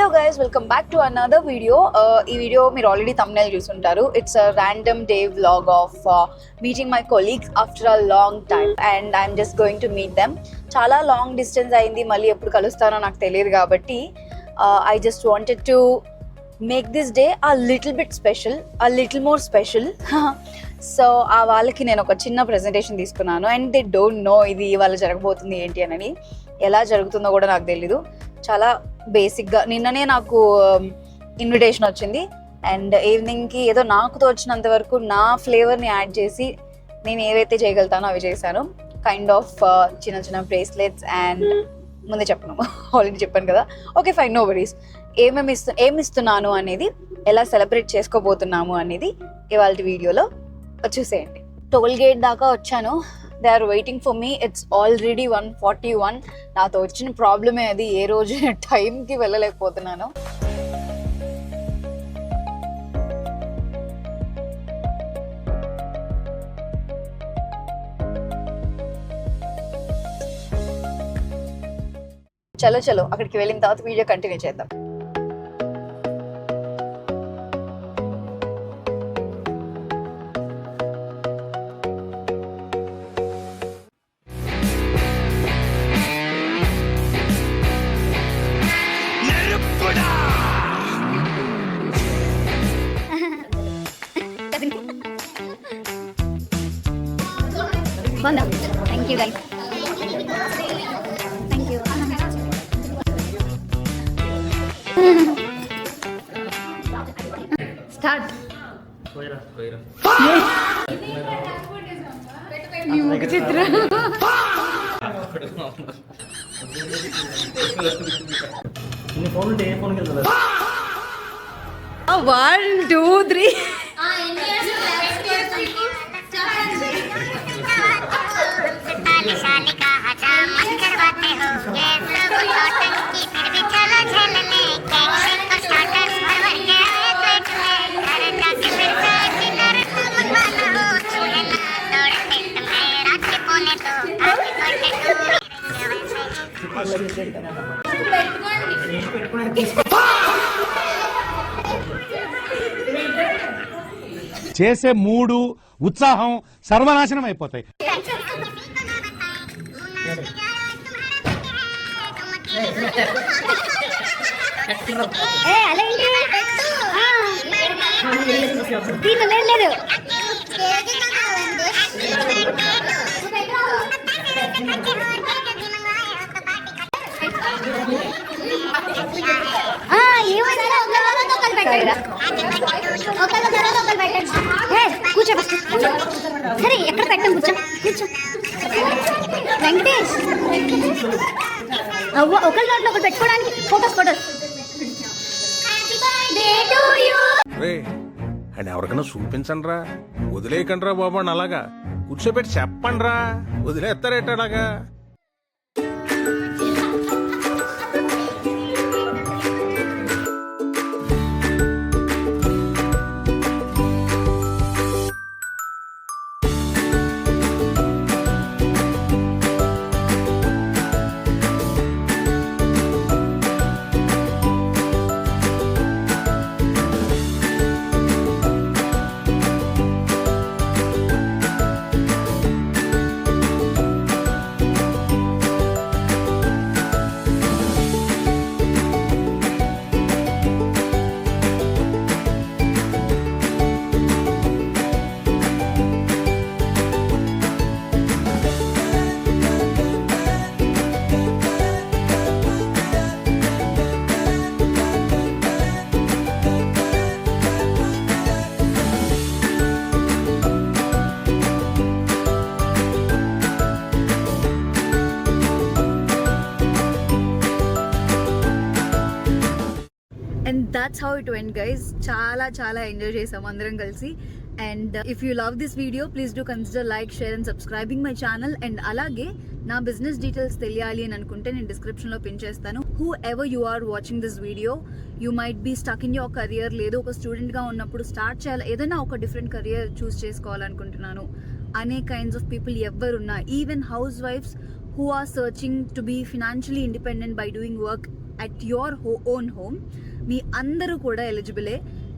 Hello guys, welcome back to another video. ఈ video మీరు already thumbnail చూసుంటారు. It's a random day vlog of meeting my colleagues after a long time and I'm just going to meet them. చాలా long distance అయింది, మళ్ళీ ఎప్పుడు కలుస్తానో నాకు తెలియదు కాబట్టి I just wanted to make this day a little bit special, a little more special. So ఆ వాళ్ళకి నేను ఒక చిన్న ప్రెజెంటేషన్ తీసుకున్నాను అండ్ దే డోంట్ నో ఇది ఇవాళ జరగబోతుంది ఏంటి అని. ఎలా జరుగుతుందో కూడా నాకు తెలీదు. చాలా బేసిక్గా నిన్ననే నాకు ఇన్విటేషన్ వచ్చింది అండ్ ఈవినింగ్కి ఏదో నాకు తోచినంత వరకు నా ఫ్లేవర్ని యాడ్ చేసి నేను ఏవైతే చేయగలుగుతానో అవి చేశాను. కైండ్ ఆఫ్ చిన్న చిన్న బ్రేస్లెట్స్ అండ్ ముందే చెప్పను, ఆల్రెడీ చెప్పాను కదా. Okay fine, no worries. ఏమి ఇస్తున్నాను అనేది, ఎలా సెలబ్రేట్ చేసుకోబోతున్నాము అనేది ఇవాళ వీడియోలో చూసేయండి. టోల్ గేట్ దాకా వచ్చాను. They are waiting for me. It's already 1:41. నాతో వచ్చిన ప్రాబ్లమే అది, ఏ రోజు టైంకి వెళ్ళలేకపోతున్నాను. చలో అక్కడికి వెళ్ళిన తర్వాత వీడియో కంటిన్యూ చేద్దాం. Thank you guys. Thank you. Start. You muka chitra. ini phone de phone kelada 1 2 3 చేసే మూడు ఉత్సాహం సర్వనాశనం అయిపోతాయి. కూర్చో సరే, ఎక్కడ పెట్టాం? కూర్చో వెంకటేష్. ఒకరి నోట్లో ఒకరు పెట్టుకోవడానికి ఫోటోస్. అండ్ ఎవరికైనా చూపించండి రా, వదిలేయకండి రా బాబు అని అలాగా కూర్చోబెట్టి చెప్పండి రా, వదిలేస్తారేట అలాగా. And that's how it went guys. చాలా ఎంజాయ్ చేసాం అందరం కలిసి. And if you love this video please do consider like, share and subscribing my channel. And అలాగే నా బిజినెస్ డీటెయిల్స్ తెలియాలి అని అనుకుంటే నేను డిస్క్రిప్షన్లో పిన్ చేస్తాను. Whoever you are watching this video, you might be stuck in your career, లేదు ఒక స్టూడెంట్గా ఉన్నప్పుడు స్టార్ట్ చేయాలి, ఏదైనా ఒక డిఫరెంట్ కెరియర్ చూస్ చేసుకోవాలనుకుంటున్నాను అనే కైండ్స్ ఆఫ్ పీపుల్ ఎవరున్నా, ఈవెన్ హౌస్ వైఫ్స్ who are searching to be financially independent by doing work at your own home. మీ అందరూ కూడా ఎలిజిబులే.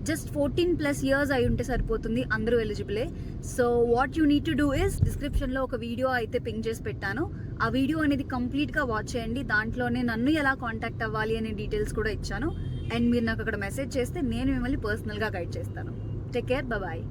జస్ట్ 14+ ఇయర్స్ అయి ఉంటే సరిపోతుంది, అందరూ ఎలిజిబులే. So what you need to do is, డిస్క్రిప్షన్లో ఒక వీడియో అయితే పింక్ చేసి పెట్టాను. ఆ వీడియో అనేది కంప్లీట్గా వాచ్ చేయండి. దాంట్లోనే నన్ను ఎలా కాంటాక్ట్ అవ్వాలి అనే డీటెయిల్స్ కూడా ఇచ్చాను. అండ్ మీరు నాకు అక్కడ మెసేజ్ చేస్తే నేను మిమ్మల్ని పర్సనల్గా గైడ్ చేస్తాను. Take care, bye.